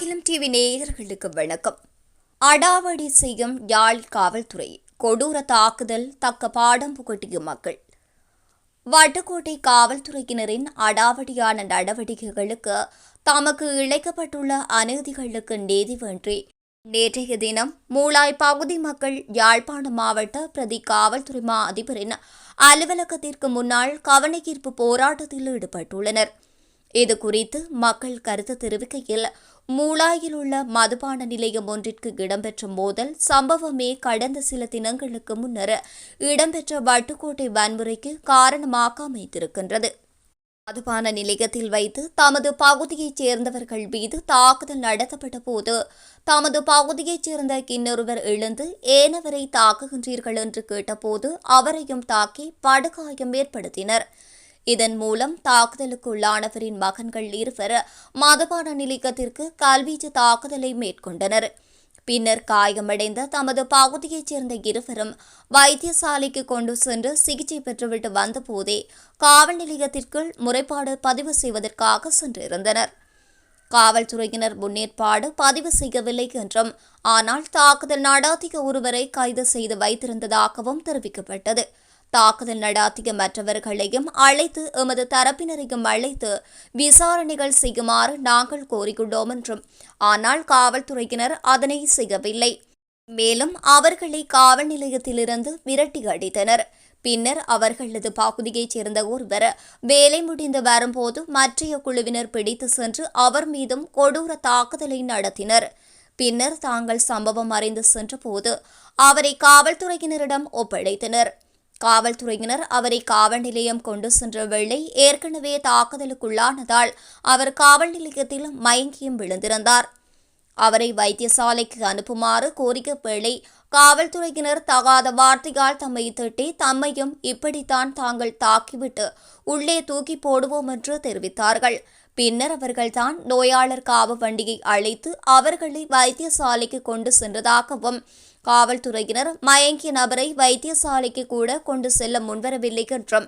அகிலம் டிவி நேயர்களுக்கு வணக்கம். அடாவடி செய்யும் யாழ் காவல்துறை கொடூர தாக்குதல் தக்க பாடம் புகட்டிய மக்கள். வட்டுக்கோட்டை காவல்துறையினரின் அடாவடியான நடவடிக்கைகளுக்கு தமக்கு இழைக்கப்பட்டுள்ள அநீதிகளுக்கு நீதிவேண்டி நேற்றைய தினம் மூளாய் பகுதி மக்கள் யாழ்ப்பாணம் மாவட்ட பிரதி காவல்துறை மா அதிபரின் அலுவலகத்திற்கு முன்னால் கவனஈர்ப்பு போராட்டத்தில் ஈடுபட்டுள்ளனர். இதுகுறித்து மக்கள் கருத்து தெரிவிக்கையில், மூளாயில் உள்ள மதுபான நிலையம் ஒன்றிற்கு இடம்பெற்ற மோதல் சம்பவமே கடந்த சில தினங்களுக்கு முன்னர் இடம்பெற்ற வட்டுக்கோட்டை வன்முறைக்கு காரணமாக அமைந்திருக்கின்றது. மதுபான நிலையத்தில் வைத்து தமது பகுதியைச் சேர்ந்தவர்கள் மீது தாக்குதல் நடத்தப்பட்ட போது தமது பகுதியைச் சேர்ந்த இன்னொருவர் எழுந்து ஏனவரை தாக்குகின்றீர்கள் என்று கேட்டபோது அவரையும் தாக்கி படுகாயம் ஏற்படுத்தினர். இதன் மூலம் தாக்குதலுக்குள்ளானவரின் மகன்கள் இருவர் மதுபான நிலையத்திற்கு கல்வீச்சு தாக்குதலை மேற்கொண்டனர். பின்னர் காயமடைந்த தமது பகுதியைச் சேர்ந்த இருவரும் வைத்தியசாலைக்கு கொண்டு சென்று சிகிச்சை பெற்றுவிட்டு வந்தபோதே காவல் நிலையத்திற்குள் முறைப்பாடு பதிவு செய்வதற்காக சென்றிருந்தனர். காவல்துறையினர் முன்னேற்பாடு பதிவு செய்யவில்லை என்றும், ஆனால் தாக்குதல் நடாத்திய ஒருவரை கைது செய்து வைத்திருந்ததாகவும் தெரிவிக்கப்பட்டது. தாக்குதல் நடாத்திய மற்றவர்களையும் அழைத்து எமது தரப்பினரையும் அழைத்து விசாரணைகள் செய்யுமாறு நாங்கள் கோரியுள்ளோம் என்றும், ஆனால் காவல்துறையினர் அதனை செய்யவில்லை. மேலும் அவர்களை காவல் நிலையத்திலிருந்து விரட்டி அடித்தனர். பின்னர் அவர்களது பகுதியைச் சேர்ந்த ஒருவர் வேலை முடிந்து வரும்போது மற்றைய குழுவினர் பிடித்து சென்று அவர் மீதும் கொடூர தாக்குதலை நடத்தினர். பின்னர் தாங்கள் சம்பவம் அறிந்து சென்றபோது அவரை காவல்துறையினரிடம் ஒப்படைத்தனர். காவல்துறையினர் அவரை காவல் நிலையம் கொண்டு சென்ற வேளை ஏற்கனவே தாக்குதலுக்குள்ளானதால் அவர் காவல் நிலையத்தில் மயங்கியும் விழுந்திருந்தார். அவரை வைத்தியசாலைக்கு அனுப்புமாறு கோரிக்கை வேளை காவல்துறையினர் தகாத வார்த்தையால் தம்மை திட்டி தம்மையும் இப்படித்தான் தாங்கள் தாக்கிவிட்டு உள்ளே தூக்கி போடுவோம் என்று தெரிவித்தார்கள். பின்னர் அவர்கள்தான் நோயாளர் காவு வண்டியை அழைத்து அவர்களை வைத்தியசாலைக்கு கொண்டு சென்றதாகவும், காவல்துறையினர் மயங்கிய நபரை வைத்தியசாலைக்கு கூட கொண்டு செல்ல முன்வரவில்லை என்றும்,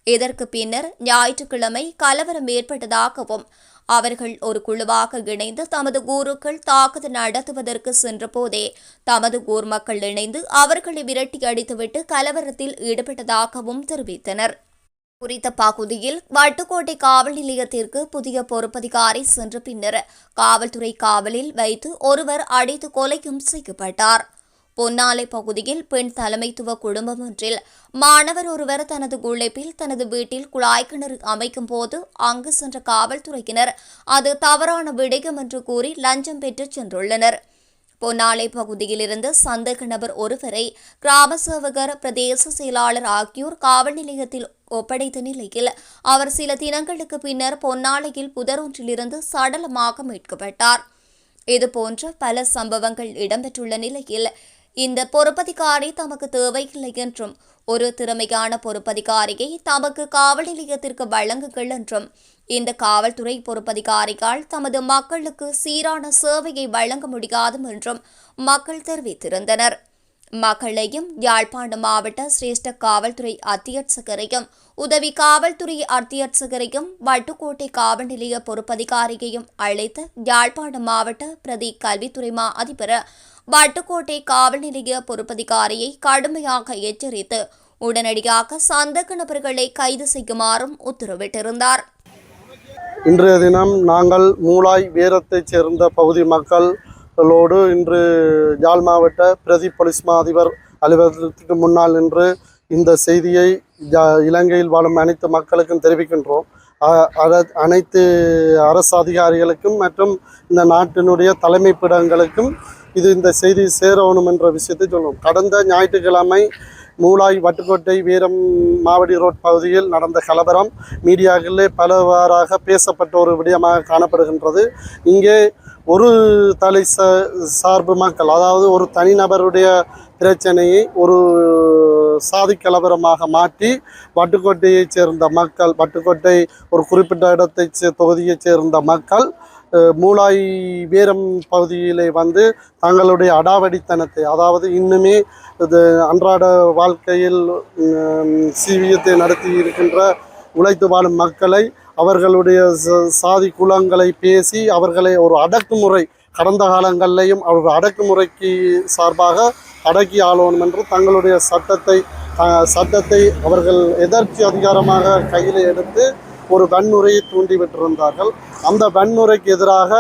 இதற்கு பின்னர் ஞாயிற்றுக்கிழமை கலவரம் ஏற்பட்டதாகவும், அவர்கள் ஒரு குழுவாக இணைந்து தமது ஊருக்குள் தாக்குதல் நடத்துவதற்கு சென்றபோதே தமது ஊர் மக்கள் இணைந்து அவர்களை விரட்டி அடித்துவிட்டு கலவரத்தில் ஈடுபட்டதாகவும் தெரிவித்தனர். குறித்த பகுதியில் வட்டுக்கோட்டை காவல் நிலையத்திற்கு புதிய பொறுப்பதிகாரி சென்ற பின்னர் காவல்துறை காவலில் வைத்து ஒருவர் அடித்து கொலையும் செய்யப்பட்டார். பொன்னாலை பகுதியில் பெண் தலைமைத்துவ குடும்பம் ஒன்றில் மாணவர் ஒருவர் தனது உழைப்பில் தனது வீட்டில் குழாய் கிணறு அமைக்கும் போது அங்கு சென்ற காவல்துறையினர் அது தவறான விடயம் என்று கூறி லஞ்சம் பெற்று சென்றுள்ளனர். பொன்னாலை பகுதியிலிருந்து சந்தேக நபர் ஒருவரை கிராம சேவகர், பிரதேச செயலாளர் ஆகியோர் காவல் நிலையத்தில் ஒப்படைத்த நிலையில் அவர் சில தினங்களுக்கு பின்னர் பொன்னாலையில் புதரொன்றிலிருந்து சடலமாக மீட்கப்பட்டார். இதுபோன்ற பல சம்பவங்கள் இடம்பெற்றுள்ள நிலையில் இந்த பொறுப்பதிகாரி தமக்கு தேவையில்லை என்றும், ஒரு திறமையான பொறுப்பதிகாரியை தமக்கு காவல் நிலையத்திற்கு வழங்குங்கள் என்றும், இந்த காவல்துறை பொறுப்பதிகாரியால் தமது மக்களுக்கு சீரான சேவையை வழங்க முடியாது என்றும் மக்கள் தெரிவித்திருந்தனர். மக்களையும் யாழ்ப்பாணம் மாவட்ட சிரேஷ்ட காவல்துறை அத்தியட்சகரையும் உதவி காவல்துறை அத்தியட்சகரையும் வட்டுக்கோட்டை காவல் நிலைய பொறுப்பதிகாரியையும் அழைத்து யாழ்ப்பாணம் மாவட்ட பிரதி கல்வித்துறை மா அதிபர் வட்டுக்கோட்டை காவல் நிலைய பொறுப்பதிகாரியை கடுமையாக எச்சரித்து உடனடியாக சந்தேக நபர்களை கைது செய்யுமாறும் உத்தரவிட்டிருந்தார். இன்றைய தினம் நாங்கள் மூளாய் வீரத்தைச் சேர்ந்த பகுதி மக்களோடு இன்று யாழ் மாவட்ட பிரதி போலீஸ் மா அதிபர் அலுவலகத்துக்கு முன்னால் நின்று இந்த செய்தியை இலங்கையில் வாழும் அனைத்து மக்களுக்கும் தெரிவிக்கின்றோம். அனைத்து அரசு அதிகாரிகளுக்கும் மற்றும் இந்த நாட்டினுடைய தலைமைப்பிடங்களுக்கும் இந்த செய்தி சேரணும் என்ற விஷயத்தை சொல்லுவோம். கடந்த ஞாயிற்றுக்கிழமை மூளாய் வட்டுக்கோட்டை வீரம் மாவடி ரோட் பகுதியில் நடந்த கலவரம் மீடியாக்களிலே பலவாறாக பேசப்பட்ட ஒரு விடயமாக காணப்படுகின்றது. இங்கே ஒரு தலை சார்பு மக்கள், அதாவது ஒரு தனிநபருடைய பிரச்சனையை ஒரு சாதி கலவரமாக மாற்றி வட்டுக்கோட்டையைச் சேர்ந்த மக்கள், வட்டுக்கோட்டை ஒரு குறிப்பிட்ட இடத்தை தொகுதியைச் சேர்ந்த மக்கள் மூளாய் வீரம் பகுதியிலே வந்து தங்களுடைய அடாவடித்தனத்தை, அதாவது இன்னுமே இது அன்றாட வாழ்க்கையில் சீவியத்தை நடத்தி இருக்கின்ற உழைத்து வாழும் மக்களை அவர்களுடைய சாதி குலங்களை பேசி அவர்களை ஒரு அடக்குமுறை கடந்த காலங்களிலையும் அவர்கள் அடக்குமுறைக்கு சார்பாக அடக்கி ஆளணும் என்று தங்களுடைய சட்டத்தை அவர்கள் எதர்ச்சி அதிகாரமாக கையில் எடுத்து ஒரு வன்முறையை தூண்டிவிட்டிருந்தார்கள். அந்த வன்முறைக்கு எதிராக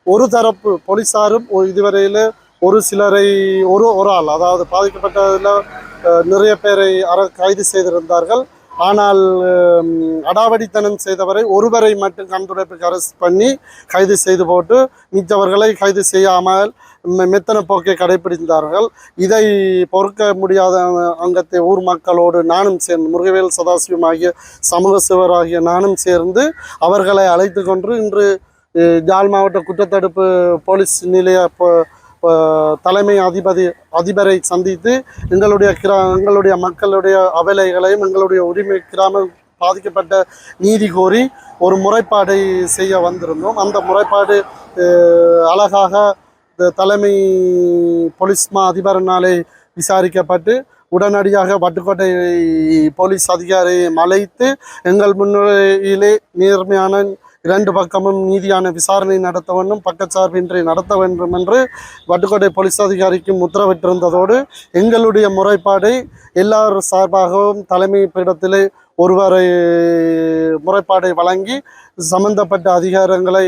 ஒரு தரப்பு போலீஸாரும் இதுவரையில் ஒரு சிலரை ஒரு ஆள் அதாவது பாதிக்கப்பட்டதில் நிறைய பேரை கைது செய்திருந்தார்கள். ஆனால் அடாவடித்தனம் செய்தவரை ஒருவரை மட்டும் கண்துடைப்புக்கு அரெஸ்ட் பண்ணி கைது செய்து போட்டு மிச்சவர்களை கைது செய்யாமல் மெத்தன போக்கை கடைபிடித்தார்கள். இதை பொறுக்க முடியாத அங்கத்தை ஊர் மக்களோடு நானும் சேர்ந்து முருகவேல் சதாசிவம் ஆகிய சமூக சேவர் ஆகிய நானும் சேர்ந்து அவர்களை அழைத்து கொண்டு இன்று யாழ் மாவட்ட குற்றத்தடுப்பு போலீஸ் நிலைய தலைமை அதிபரை சந்தித்து எங்களுடைய மக்களுடைய அவலைகளையும் எங்களுடைய உரிமை கிராம பாதிக்கப்பட்ட நீதி கோரி ஒரு முறைப்பாடை செய்ய வந்திருந்தோம். அந்த முறைப்பாடு அழகாக தலைமை போலீஸ் அதிபரினாலே விசாரிக்கப்பட்டு உடனடியாக வட்டுக்கோட்டை போலீஸ் அதிகாரியை அழைத்து எங்கள் முன்னிலையிலே நேர்மையான இரண்டு பக்கமும் நீதியான விசாரணை நடத்த வேண்டும், பக்கச்சார்பின்றி நடத்த வேண்டும் என்று வட்டுக்கோட்டை போலீஸ் அதிகாரிக்கும் உத்தரவிட்டிருந்ததோடு எங்களுடைய முறைப்பாடை எல்லார் சார்பாகவும் தலைமை பீடத்திலே ஒருவரை முறைப்பாடை வழங்கி சம்பந்தப்பட்ட அதிகாரங்களை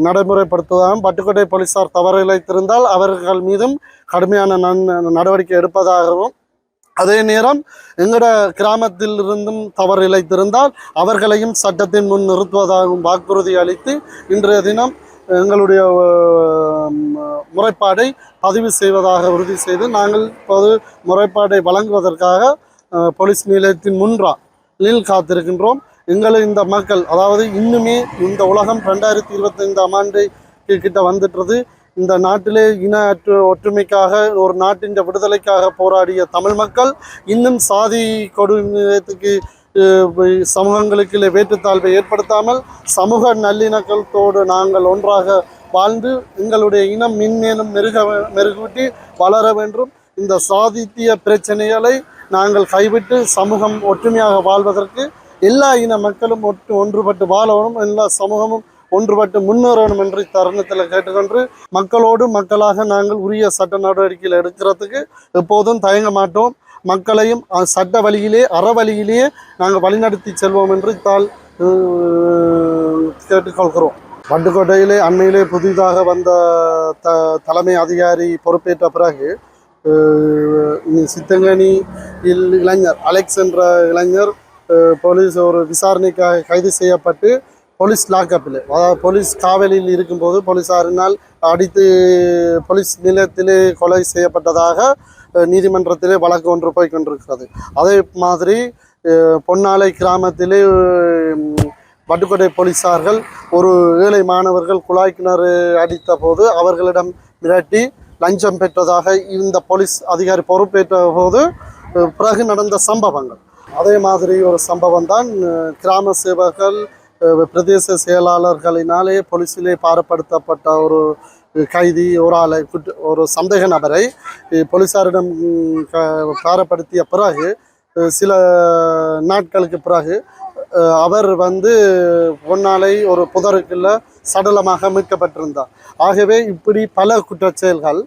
நடைமுறைப்படுத்துவதாகவும் வட்டுக்கோட்டை போலீசார் தவறு இழைத்திருந்தால் அவர்கள் மீதும் கடுமையான நடவடிக்கை எடுப்பதாகவும் அதே நேரம் எங்களோட கிராமத்தில் இருந்தும் தவறு இழைத்திருந்தால் அவர்களையும் சட்டத்தின் முன் நிறுத்துவதாகவும் வாக்குறுதி அளித்து இன்றைய தினம் எங்களுடைய முறைப்பாடை பதிவு செய்வதாக உறுதி செய்து நாங்கள் பொது முறைப்பாடை வழங்குவதற்காக போலீஸ் நிலையத்தின் முன்னில் காத்திருக்கின்றோம். எங்களை இந்த மக்கள் அதாவது இன்னுமே இந்த உலகம் 2025 ஆண்டு கிட்ட வந்துட்டுறது. இந்த நாட்டிலே இன ஒற்றுமைக்காக ஒரு நாட்டின் விடுதலைக்காக போராடிய தமிழ் மக்கள் இன்னும் சாதி கொடுமைக்கு சமூகங்களுக்கு வேற்றுத்தாழ்வை ஏற்படுத்தாமல் சமூக நல்லிணக்கத்தோடு நாங்கள் ஒன்றாக வாழ்ந்து எங்களுடைய இனம் மின்மேலும் மெருகூட்டி வளர வேண்டும். இந்த சாதித்திய பிரச்சனைகளை நாங்கள் கைவிட்டு சமூகம் ஒற்றுமையாக வாழ்வதற்கு எல்லா இன மக்களும் ஒன்றுபட்டு வாழணும், எல்லா சமூகமும் ஒன்றுபட்டு முன்னேறணும் என்று தருணத்தில் கேட்டுக்கொண்டு மக்களோடு மக்களாக நாங்கள் உரிய சட்ட நடவடிக்கைகள் எடுக்கிறதுக்கு எப்போதும் தயங்க மாட்டோம். மக்களையும் சட்ட வழியிலே அறவழியிலேயே நாங்கள் வழிநடத்தி செல்வோம் என்று கேட்டுக்கொள்கிறோம். வட்டுக்கோட்டையிலே அண்மையிலே புதிதாக வந்த தலைமை அதிகாரி பொறுப்பேற்ற பிறகு சித்தங்கனி இளைஞர் அலெக்ஸ் என்ற இளைஞர் போலீஸ் ஒரு விசாரணைக்காக கைது செய்யப்பட்டு போலீஸ் லாக்கப்பில் அதாவது போலீஸ் காவலில் இருக்கும்போது போலீஸாரினால் அடித்து போலீஸ் நிலையத்திலே கொலை செய்யப்பட்டதாக நீதிமன்றத்திலே வழக்கு ஒன்று போய் கொண்டிருக்கிறது. அதே மாதிரி பொன்னாலை கிராமத்திலே வட்டுக்கோட்டை போலீஸார்கள் ஒரு ஏழை மாணவர்கள் குழாய் கிணறு அடித்த போது அவர்களிடம் மிரட்டி லஞ்சம் பெற்றதாக இந்த போலீஸ் அதிகாரி பொறுப்பேற்ற போது பிறகு நடந்த சம்பவங்கள். அதே மாதிரி ஒரு சம்பவம் தான் கிராம சேவர்கள் பிரதேச செயலாளர்களினாலே போலீஸிலே பாரப்படுத்தப்பட்ட ஒரு கைதி ஒரு சந்தேக நபரை போலீஸாரிடம் பாரப்படுத்திய பிறகு சில நாட்களுக்கு பிறகு அவர் பொன்னாலை ஒரு புதருக்குள்ள சடலமாக மீட்கப்பட்டிருந்தார். ஆகவே இப்படி பல குற்றச்செயல்கள்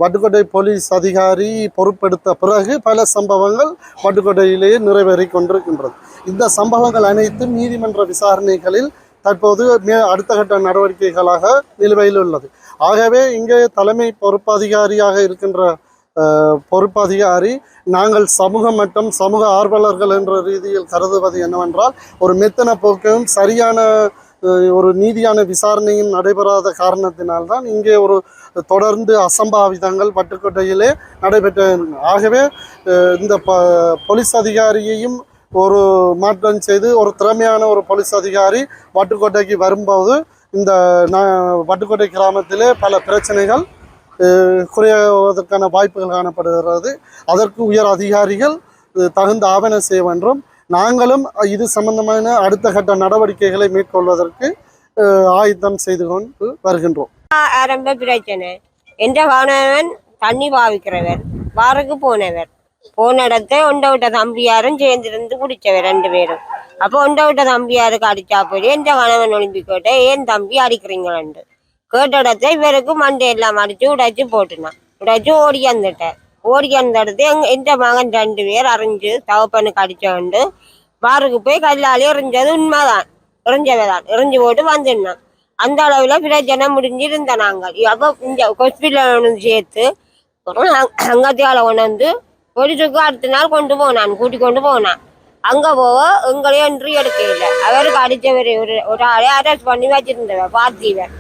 வட்டுக்கோட்டை போலீஸ் அதிகாரி பொறுப்பெடுத்த பிறகு பல சம்பவங்கள் வட்டுக்கோட்டையிலேயே நிறைவேறி கொண்டிருக்கின்றது. இந்த சம்பவங்கள் அனைத்தும் நீதிமன்ற விசாரணைகளில் தற்போது அடுத்த கட்ட நடவடிக்கைகளாக நிலுவையில் உள்ளது. ஆகவே இங்கே தலைமை பொறுப்பதிகாரியாக இருக்கின்ற பொறுப்பதிகாரி நாங்கள் சமூக மற்றும் சமூக ஆர்வலர்கள் என்ற ரீதியில் கருதுவது என்னவென்றால் ஒரு மெத்தன போக்கையும் சரியான ஒரு நீதியான விசாரணையும் நடைபெறாத காரணத்தினால்தான் இங்கே ஒரு தொடர்ந்து அசம்பாவிதங்கள் வட்டுக்கோட்டையிலே நடைபெற்ற. ஆகவே இந்த போலீஸ் அதிகாரியையும் ஒரு மாற்றம் செய்து ஒரு திறமையான ஒரு போலீஸ் அதிகாரி வட்டுக்கோட்டைக்கு வரும்போது இந்த வட்டுக்கோட்டை கிராமத்திலே பல பிரச்சனைகள் குறைவதற்கான வாய்ப்புகள் காணப்படுகிறது. அதற்கு உயர் அதிகாரிகள் தகுந்த ஆவணம் செய்ய வேண்டும். நாங்களும் இது சம்பந்தமான அடுத்த கட்ட நடவடிக்கைகளை மேற்கொள்வதற்கு ஆயத்தம் செய்து கொண்டு வருகின்றோம். ஆரம்ப பிரச்சனை என்ற கணவன் தண்ணி பாவிக்கிறவர் வாருக்கு போனவர் போன இடத்த ஒண்ட விட்ட தம்பியாரும் சேர்ந்திருந்து குடிச்சவ 2 பேரும். அப்போ ஒண்ட விட்ட தம்பியாருக்கு அடிச்சா போய் எந்த கணவன் ஒளிம்பி கேட்ட ஏன் தம்பி அடிக்கிறீங்களான்னு கேட்ட இடத்த இவருக்கு மண்டை எல்லாம் அடிச்சு உடைச்சு போட்டுனான். உடைச்சு ஓடி வந்துட்டேன். ஓடி அந்த இடத்த எந்த மகன் 2 பேர் அறிஞ்சு தகப்பனுக்கு அடிச்சவண்டு பாருக்கு போய் கல்லாலே எறிஞ்சது உண்மைதான். எறிஞ்சவைதான் எறிஞ்சு போட்டு வந்துடனான். அந்த அளவுல பிரச்சனை முடிஞ்சிருந்த நாங்கள். அப்போ இந்த ஹாஸ்பிட்டல் சேர்த்து அங்கத்தியால கொண்டு போலீஸுக்கு அடுத்த நாள் கொண்டு போனான், கூட்டி கொண்டு போனான். அங்க போக எங்களையும் என்ட்ரி எடுக்க இல்லை. அவருக்கு அடிச்சவர் ஒரு ஆளை அரெஸ்ட் பண்ணி வச்சிருந்தவர் பார்த்தீவர்.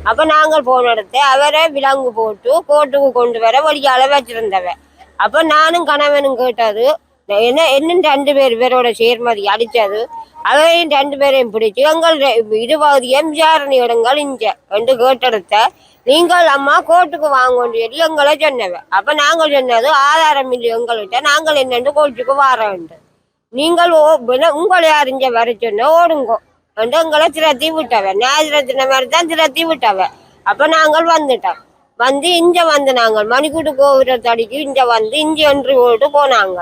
அப்ப நாங்கள் போன இடத்த அவரை விலங்கு போட்டு கோர்ட்டுக்கு கொண்டு வர வழியால வச்சிருந்தவர். அப்ப நானும் கணவனும் கேட்டது இன்னும் 2 பேர் இவரோட சேர்மதி அடிச்சது அவரையும் 2 பேரையும் பிடிச்சு எங்கள் இருபகுதியும் விசாரணை இடங்கள் இஞ்ச என்று கேட்டெடுத்த நீங்கள் அம்மா கோர்ட்டுக்கு வாங்கன்னு சொல்லி எங்களை சொன்னவ. அப்ப நாங்கள் சொன்னது ஆதாரம் இல்லை எங்கள்கிட்ட, நாங்கள் என்னென்று கோர்ட்டுக்கு வர வேண்டும், நீங்கள் உங்களை அறிஞ்ச வர சொன்ன ஓடுங்கோ என்று எங்களை திரத்தி விட்டவ. ஞாயிறத்தின மாதிரி தான் திரத்தி விட்டவ. அப்ப நாங்கள் வந்துட்டோம். வந்து இஞ்ச வந்து நாங்கள் மணிக்கூட்டு கோபுரத்தடிக்கு இஞ்ச வந்து இஞ்சி ஒன்று போட்டு போனாங்க.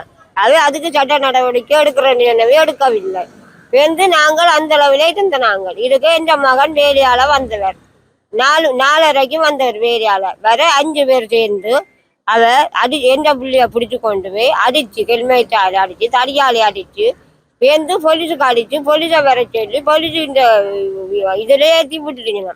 அதுக்கு சட்ட நடவடிக்கை எடுக்கிறேன்னு எடுக்கவில்லை. வந்து நாங்கள் அந்த அளவில் இருந்த நாங்கள் இதுக்கு என்ற மகன் வேலையால வந்தவர் 4:30 வந்தவர். வேலையால வர 5 பேர் சேர்ந்து எந்த புள்ளிய பிடிச்சு கொண்டு போய் அடிச்சு கெல்மேட்டால அடிச்சு தடியாலே அடிச்சு வந்து போலீஸுக்கு அடிச்சு போலீஸை வர சொல்லி போலீஸ் இந்த இதுல ஏற்றி விட்டுட்டீங்க,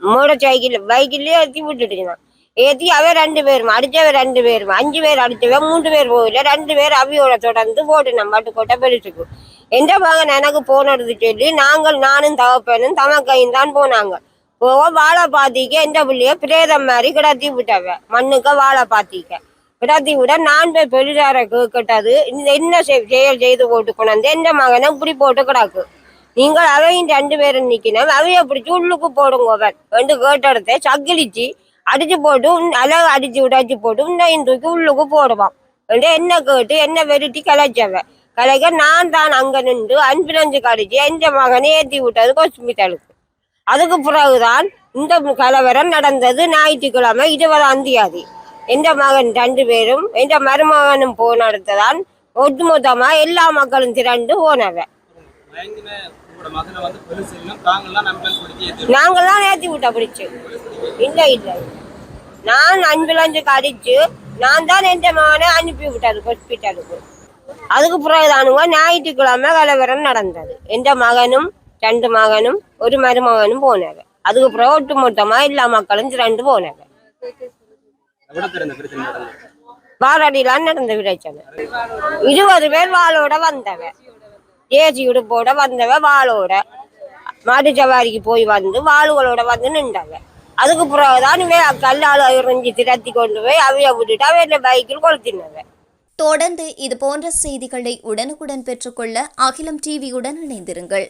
மோட்டர் சைக்கிள் பைக்கிலேயே ஏற்றி விட்டுட்டீங்க. ஏற்றி அவ 2 பேரும் அடிச்சவ 2 பேரும் 5 பேர் அடிச்சவ 3 பேர் போகல 2 பேர் அவியோட தொடர்ந்து போட்டுனோம் பட்டுக்கோட்டை பெருசுக்கு. எந்த மகன் எனக்கு போனது சொல்லி நானும் தகப்பனும் தமக்கையும் தான் போனாங்க. போக வாழை பாத்திக்க எந்த பிள்ளைய பிரேதம் மாதிரி கிடத்தி விட்டவ. மண்ணுக்க வாழை பாத்திக்க கிடத்தி விட நான் போய் பெரியார கேட்டது என்ன செயல் செய்து போட்டு கொண்டாந்து எந்த மகனை இப்படி போட்டு கிடக்கு, நீங்கள் அவையும் 2 பேரும் நிக்கணும், அவைய பிடிச்சி உள்ளுக்கு போடுங்க ரெண்டு கேட்டெடுத்த சக்கிலிச்சு அடிச்சு போட்டு அழகு அடிச்சு உடைச்சு போட்டு உன்னையும் தூக்கி உள்ளுக்கு போடுவான். என்ன கேட்டு என்ன வெறுட்டி கலைச்சவ கலைக்க நான் தான் அங்க நின்று ஆம்புலன்ஸுக்கு அடிச்சு எந்த மகனை ஏற்றி விட்டது ஹாஸ்பிட்டலுக்கு. அதுக்கு பிறகுதான் இந்த கலவரம் நடந்தது. ஞாயிற்றுக்கிழமை 20ஆம் தேதி எந்த மகன் 2 பேரும் எந்த மருமகனும் போன அடுத்ததான் ஒட்டுமொத்தமா எல்லா மக்களும் திரண்டு போனவ. நாங்கள்லாம் ஏற்றி விட்ட பிடிச்சு இல்லை இல்லை நான் ஆம்புலன்ஸுக்கு அடிச்சு நான் தான் எந்த மகனை அனுப்பி விட்டது ஹாஸ்பிட்டலுக்கு. அதுக்கு பிறகுதானுங்க ஞாயிற்றுக்கிழமை கலவரம் நடந்தது. எந்த மகனும் 2 மகனும் ஒரு மருமகனும் போனவ. அதுக்கு பிறகு ஒட்டு மொத்தமா எல்லா மக்களும் திரண்டு போனவ. பாரடிலாம் நடந்த பிரச்சனை. 20 பேர் வாளோட வந்தவ, ஏசி உடுப்போட வந்தவ, வாளோட மாட்டு சவாரிக்கு போய் வந்து வாளுகளோட வந்து நின்றவ. அதுக்கு பிறகுதான் கல்லால் எறிஞ்சு திரத்தி கொண்டு போய் அவைய விட்டுட்டு அவைய பைக்கில் கொளுத்தினவ. தொடர்ந்து இது போன்ற செய்திகளை உடனுக்குடன் பெற்றுக்கொள்ள அகிலம் டிவியுடன் இணைந்திருங்கள்.